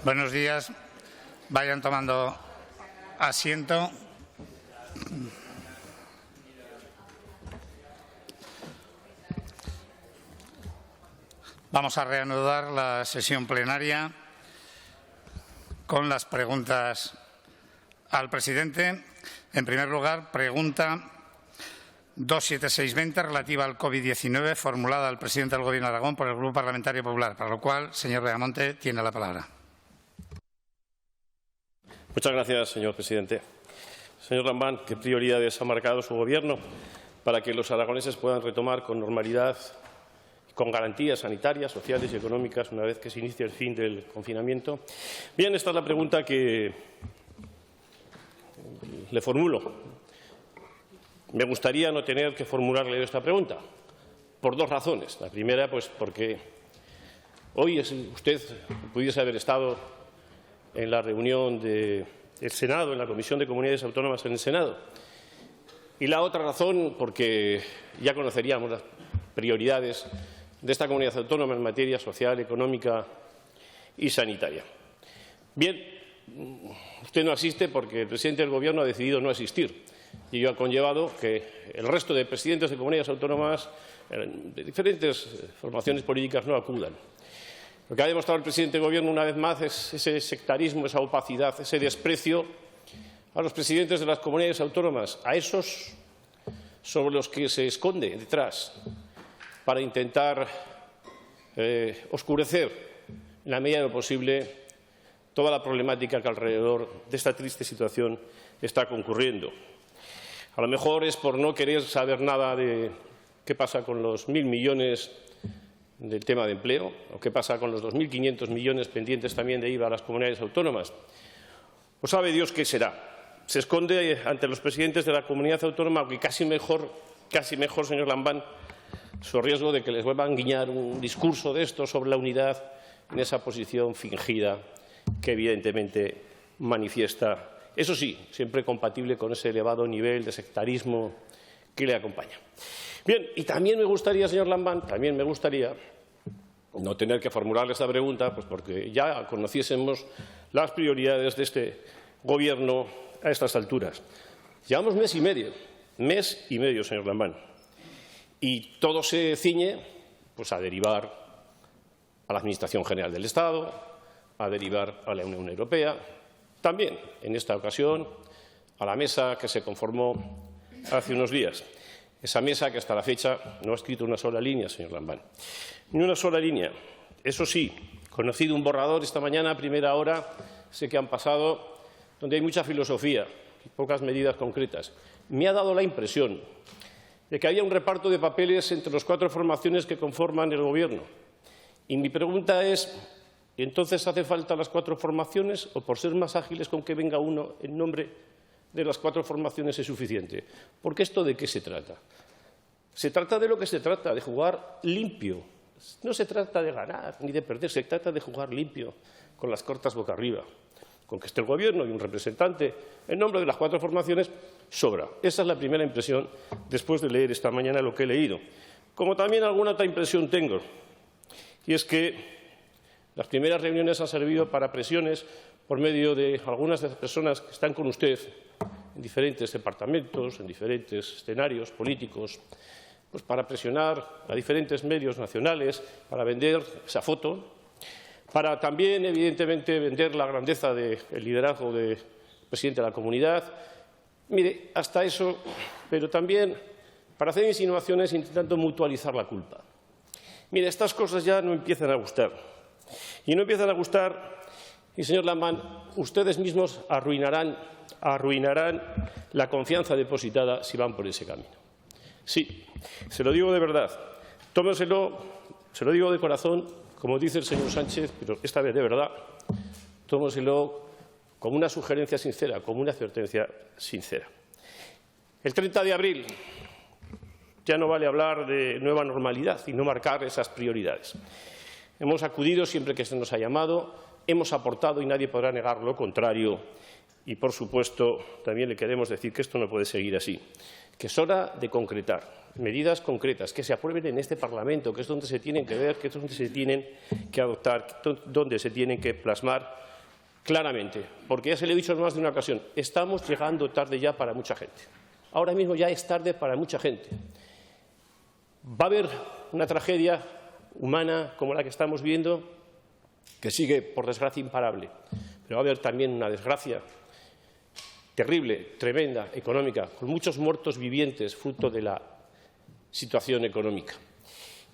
Buenos días. Vayan tomando asiento. Vamos a reanudar la sesión plenaria con las preguntas al presidente. En primer lugar, pregunta 27620 relativa al COVID-19 formulada al presidente del Gobierno de Aragón por el Grupo Parlamentario Popular, para lo cual, señor Beamonte, tiene la palabra. Muchas gracias, señor presidente. Señor Lambán, ¿qué prioridades ha marcado su Gobierno para que los aragoneses puedan retomar con normalidad y con garantías sanitarias, sociales y económicas una vez que se inicie el fin del confinamiento? Bien, esta es la pregunta que le formulo. Me gustaría no tener que formularle esta pregunta por dos razones. La primera, pues porque hoy usted pudiese haber estado en la reunión del Senado, en la Comisión de Comunidades Autónomas en el Senado. Y la otra razón, porque ya conoceríamos las prioridades de esta comunidad autónoma en materia social, económica y sanitaria. Bien, usted no asiste porque el presidente del Gobierno ha decidido no asistir. Y ello ha conllevado que el resto de presidentes de comunidades autónomas de diferentes formaciones políticas no acudan. Lo que ha demostrado el presidente del Gobierno una vez más es ese sectarismo, esa opacidad, ese desprecio a los presidentes de las comunidades autónomas, a esos sobre los que se esconde detrás para intentar oscurecer en la medida de lo posible toda la problemática que alrededor de esta triste situación está concurriendo. A lo mejor es por no querer saber nada de qué pasa con los 1.000 millones del tema de empleo, o qué pasa con los 2.500 millones pendientes también de IVA a las comunidades autónomas. O sabe Dios qué será. Se esconde ante los presidentes de la comunidad autónoma, aunque casi mejor, señor Lambán, su riesgo de que les vuelvan a guiñar un discurso de esto sobre la unidad en esa posición fingida que evidentemente manifiesta. Eso sí, siempre compatible con ese elevado nivel de sectarismo que le acompaña. Bien, y también me gustaría, señor Lambán, no tener que formularle esta pregunta, pues porque ya conociésemos las prioridades de este Gobierno a estas alturas. Llevamos mes y medio, señor Lambán, y todo se ciñe pues, a derivar a la Administración General del Estado, a derivar a la Unión Europea, también, en esta ocasión, a la mesa que se conformó hace unos días. Esa mesa que hasta la fecha no ha escrito una sola línea, señor Lambán. Ni una sola línea. Eso sí, conocido un borrador esta mañana a primera hora, sé que han pasado, donde hay mucha filosofía y pocas medidas concretas. Me ha dado la impresión de que había un reparto de papeles entre las cuatro formaciones que conforman el Gobierno. Y mi pregunta es, ¿entonces hace falta las cuatro formaciones o por ser más ágiles con que venga uno en nombre de las cuatro formaciones es suficiente? Porque ¿esto de qué se trata? Se trata de lo que se trata, de jugar limpio. No se trata de ganar ni de perder, se trata de jugar limpio, con las cartas boca arriba. Con que esté el Gobierno y un representante en nombre de las cuatro formaciones, sobra. Esa es la primera impresión después de leer esta mañana lo que he leído. Como también alguna otra impresión tengo, y es que las primeras reuniones han servido para presiones por medio de algunas de las personas que están con usted en diferentes departamentos, en diferentes escenarios políticos, pues para presionar a diferentes medios nacionales, para vender esa foto, para también, evidentemente, vender la grandeza del liderazgo del presidente de la comunidad. Mire, hasta eso, pero también para hacer insinuaciones intentando mutualizar la culpa. Mire, estas cosas ya no empiezan a gustar. Y no empiezan a gustar, y señor Lambán, ustedes mismos arruinarán la confianza depositada si van por ese camino. Sí, se lo digo de verdad. Tómeselo, se lo digo de corazón, como dice el señor Sánchez, pero esta vez de verdad, tómeselo como una sugerencia sincera, como una advertencia sincera. El 30 de abril ya no vale hablar de nueva normalidad y no marcar esas prioridades. Hemos acudido siempre que se nos ha llamado, hemos aportado y nadie podrá negar lo contrario. Y, por supuesto, también le queremos decir que esto no puede seguir así, que es hora de concretar medidas concretas que se aprueben en este Parlamento, que es donde se tienen que ver, que es donde se tienen que adoptar, donde se tienen que plasmar claramente, porque ya se lo he dicho en más de una ocasión, estamos llegando tarde ya para mucha gente. Ahora mismo ya es tarde para mucha gente. Va a haber una tragedia humana como la que estamos viendo, que sigue, por desgracia, imparable. Pero va a haber también una desgracia terrible, tremenda, económica, con muchos muertos vivientes, fruto de la situación económica.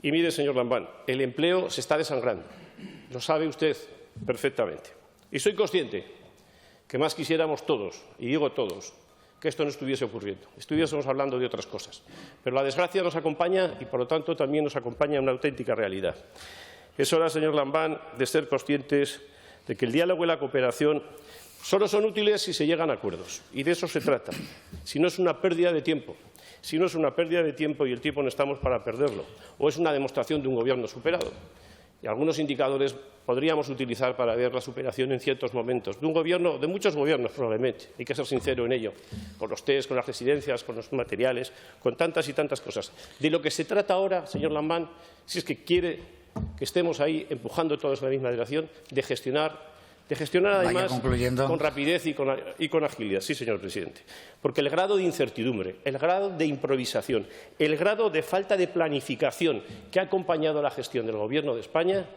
Y mire, señor Lambán, el empleo se está desangrando. Lo sabe usted perfectamente. Y soy consciente que más quisiéramos todos, y digo todos, que esto no estuviese ocurriendo. Estuviésemos hablando de otras cosas. Pero la desgracia nos acompaña y, por lo tanto, también nos acompaña una auténtica realidad. Es hora, señor Lambán, de ser conscientes de que el diálogo y la cooperación solo son útiles si se llegan a acuerdos. Y de eso se trata. Si no es una pérdida de tiempo. Si no es una pérdida de tiempo y el tiempo no estamos para perderlo. O es una demostración de un gobierno superado. Y algunos indicadores podríamos utilizar para ver la superación en ciertos momentos de un gobierno, de muchos gobiernos probablemente, hay que ser sincero en ello, con los test, con las residencias, con los materiales, con tantas y tantas cosas. De lo que se trata ahora, señor Lambán, si es que quiere que estemos ahí empujando todos en la misma dirección, de gestionar además con rapidez y con agilidad. Sí, señor presidente. Porque el grado de incertidumbre, el grado de improvisación, el grado de falta de planificación que ha acompañado la gestión del Gobierno de España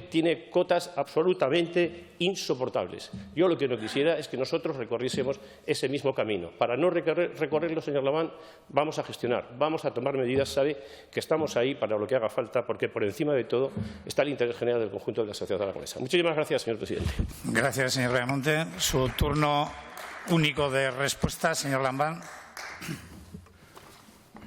tiene cotas absolutamente insoportables. Yo lo que no quisiera es que nosotros recorriésemos ese mismo camino. Para no recorrerlo, señor Lambán, vamos a gestionar, vamos a tomar medidas. Sabe que estamos ahí para lo que haga falta, porque por encima de todo está el interés general del conjunto de la sociedad aragonesa. Muchísimas gracias, señor presidente. Gracias, señor Beamonte. Su turno único de respuesta, señor Lambán.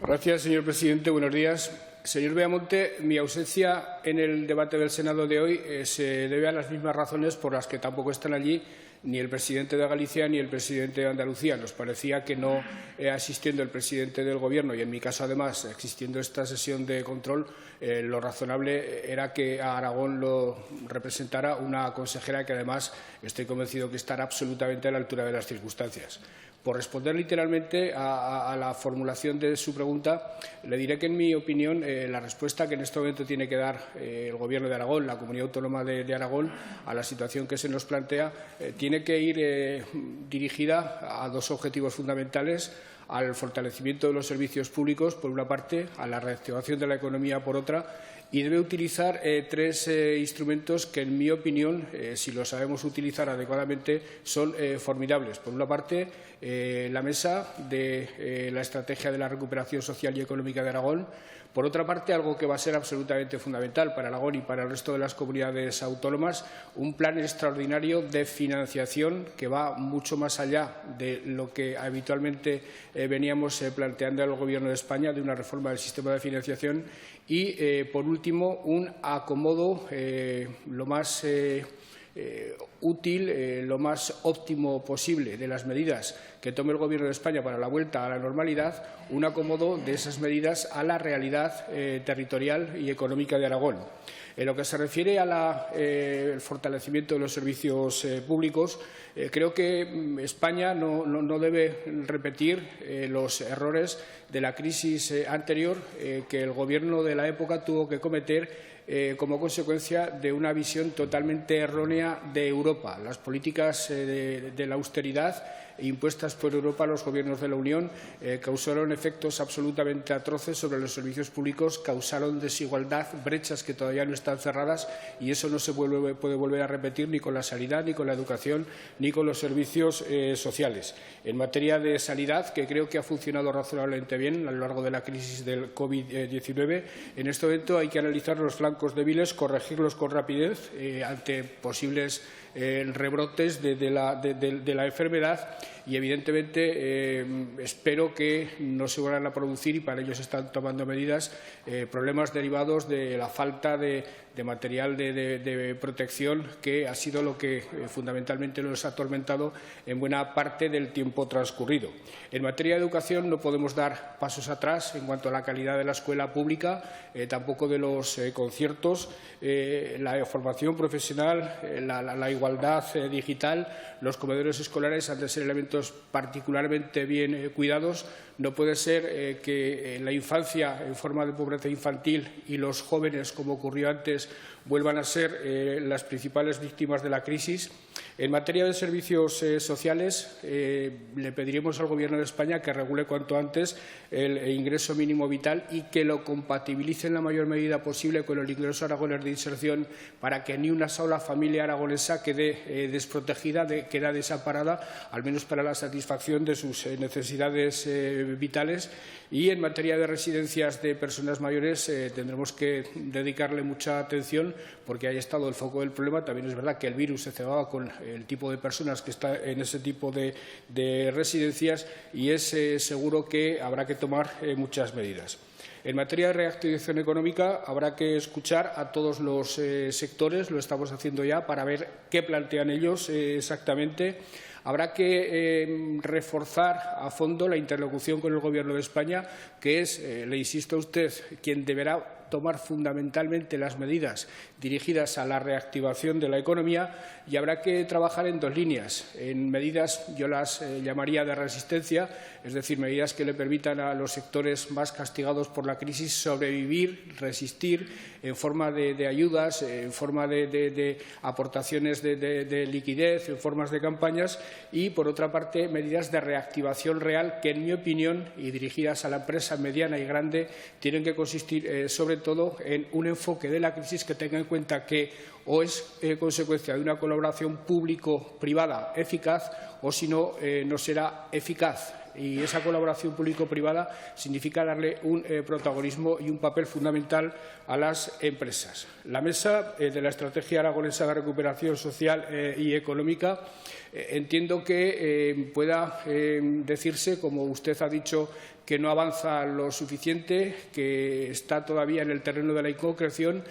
Gracias, señor presidente. Buenos días. Señor Beamonte, mi ausencia en el debate del Senado de hoy se debe a las mismas razones por las que tampoco están allí ni el presidente de Galicia ni el presidente de Andalucía. Nos parecía que no asistiendo el presidente del Gobierno y, en mi caso, además, existiendo esta sesión de control, lo razonable era que a Aragón lo representara una consejera que, además, estoy convencido que estará absolutamente a la altura de las circunstancias. Por responder literalmente a la formulación de su pregunta, le diré que, en mi opinión, la respuesta que en este momento tiene que dar el Gobierno de Aragón, la Comunidad Autónoma de Aragón, a la situación que se nos plantea, tiene que ir dirigida a dos objetivos fundamentales: al fortalecimiento de los servicios públicos, por una parte, a la reactivación de la economía, por otra, y debe utilizar tres instrumentos que, en mi opinión, si los sabemos utilizar adecuadamente, son formidables. Por una parte, la mesa de la estrategia de la recuperación social y económica de Aragón. Por otra parte, algo que va a ser absolutamente fundamental para Aragón y para el resto de las comunidades autónomas, un plan extraordinario de financiación que va mucho más allá de lo que habitualmente veníamos planteando al Gobierno de España, de una reforma del sistema de financiación. Y, por último, un acomodo lo más útil, lo más óptimo posible de las medidas que tome el Gobierno de España para la vuelta a la normalidad, un acomodo de esas medidas a la realidad territorial y económica de Aragón. En lo que se refiere al fortalecimiento de los servicios públicos, creo que España no debe repetir los errores de la crisis anterior que el Gobierno de la época tuvo que cometer como consecuencia de una visión totalmente errónea de Europa. Las políticas de la austeridad impuestas por Europa a los gobiernos de la Unión causaron efectos absolutamente atroces sobre los servicios públicos, causaron desigualdad, brechas que todavía no están cerradas, y eso no se puede volver a repetir ni con la sanidad, ni con la educación, ni con los servicios sociales. En materia de sanidad, que creo que ha funcionado razonablemente bien a lo largo de la crisis del COVID-19, en este momento hay que analizar los flancos débiles, corregirlos con rapidez ante posibles rebrotes de la enfermedad, y, evidentemente, espero que no se vuelvan a producir, y para ello se están tomando medidas, problemas derivados de la falta de material de protección, que ha sido lo que fundamentalmente nos ha atormentado en buena parte del tiempo transcurrido. En materia de educación no podemos dar pasos atrás en cuanto a la calidad de la escuela pública, tampoco de los conciertos, la formación profesional, la igualdad digital. Los comedores escolares han de ser elementos particularmente bien cuidados. No puede ser que la infancia, en forma de pobreza infantil, y los jóvenes, como ocurrió antes, vuelvan a ser las principales víctimas de la crisis. En materia de servicios sociales, le pediremos al Gobierno de España que regule cuanto antes el ingreso mínimo vital y que lo compatibilice en la mayor medida posible con el ingreso aragonés de inserción, para que ni una sola familia aragonesa quede desprotegida, quede desamparada, al menos para la satisfacción de sus necesidades vitales. Y en materia de residencias de personas mayores tendremos que dedicarle mucha atención, porque ahí ha estado el foco del problema. También es verdad que el virus se cebaba con el tipo de personas que está en ese tipo de residencias, y es seguro que habrá que tomar muchas medidas. En materia de reactivación económica habrá que escuchar a todos los sectores, lo estamos haciendo ya, para ver qué plantean ellos exactamente. Habrá que reforzar a fondo la interlocución con el Gobierno de España, que es, le insisto a usted, quien deberá tomar fundamentalmente las medidas dirigidas a la reactivación de la economía, y habrá que trabajar en dos líneas. En medidas, yo las llamaría de resistencia, es decir, medidas que le permitan a los sectores más castigados por la crisis sobrevivir, resistir, en forma de ayudas, en forma de aportaciones de liquidez, en formas de campañas, y, por otra parte, medidas de reactivación real que, en mi opinión, y dirigidas a la empresa mediana y grande, tienen que consistir sobre todo en un enfoque de la crisis que tenga en cuenta que o es consecuencia de una colaboración público-privada eficaz, o si no, no será eficaz. Y esa colaboración público-privada significa darle un protagonismo y un papel fundamental a las empresas. La mesa de la Estrategia Aragonesa de Recuperación Social y Económica, entiendo que pueda decirse, como usted ha dicho, que no avanza lo suficiente, que está todavía en el terreno de la inconcreción.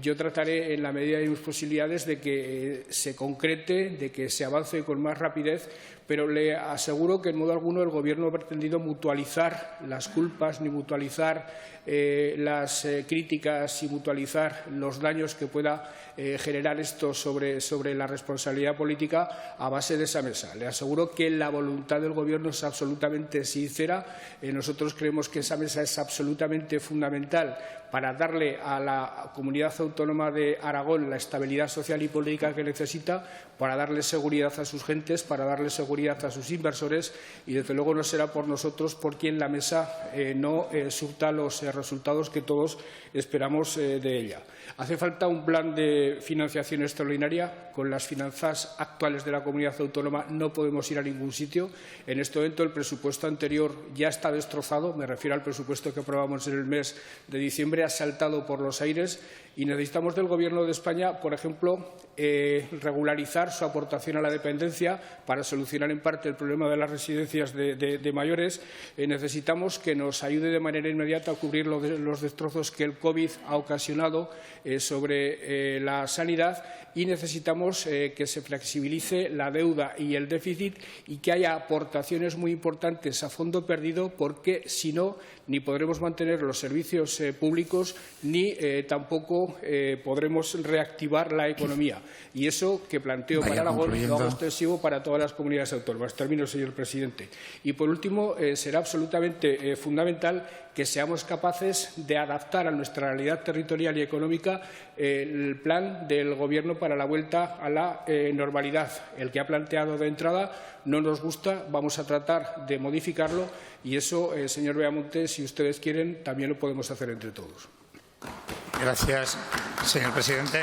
Yo trataré, en la medida de mis posibilidades, de que se concrete, de que se avance con más rapidez, pero le aseguro que en modo alguno el Gobierno ha pretendido mutualizar las culpas, ni mutualizar las críticas y mutualizar los daños que pueda generar esto sobre la responsabilidad política a base de esa mesa. Le aseguro que la voluntad del Gobierno es absolutamente sincera. Nosotros creemos que esa mesa es absolutamente fundamental para darle a la comunidad autónoma de Aragón la estabilidad social y política que necesita, para darle seguridad a sus gentes, para darle seguridad a sus inversores, y desde luego no será por nosotros por quien la mesa no surta los resultados que todos esperamos de ella. Hace falta un plan de financiación extraordinaria. Con las finanzas actuales de la comunidad autónoma no podemos ir a ningún sitio. En este momento el presupuesto anterior ya está destrozado, me refiero al presupuesto que aprobamos en el mes de diciembre, ha saltado por los aires, y necesitamos del Gobierno de España, por ejemplo, regularizar su aportación a la dependencia para solucionar en parte el problema de las residencias de mayores. Necesitamos que nos ayude de manera inmediata a cubrir los destrozos que el COVID ha ocasionado sobre la sanidad, y necesitamos que se flexibilice la deuda y el déficit, y que haya aportaciones muy importantes a fondo perdido, porque si no, ni podremos mantener los servicios públicos, ni tampoco podremos reactivar la economía. Y eso que planteo para Aragón lo hago extensivo para todas las comunidades autónomas. Termino, señor presidente. Y, por último, será absolutamente fundamental que seamos capaces de adaptar a nuestra realidad territorial y económica el plan del Gobierno para la vuelta a la normalidad. El que ha planteado de entrada no nos gusta, vamos a tratar de modificarlo, y eso, señor Beamonte, si ustedes quieren, también lo podemos hacer entre todos. Gracias, señor presidente.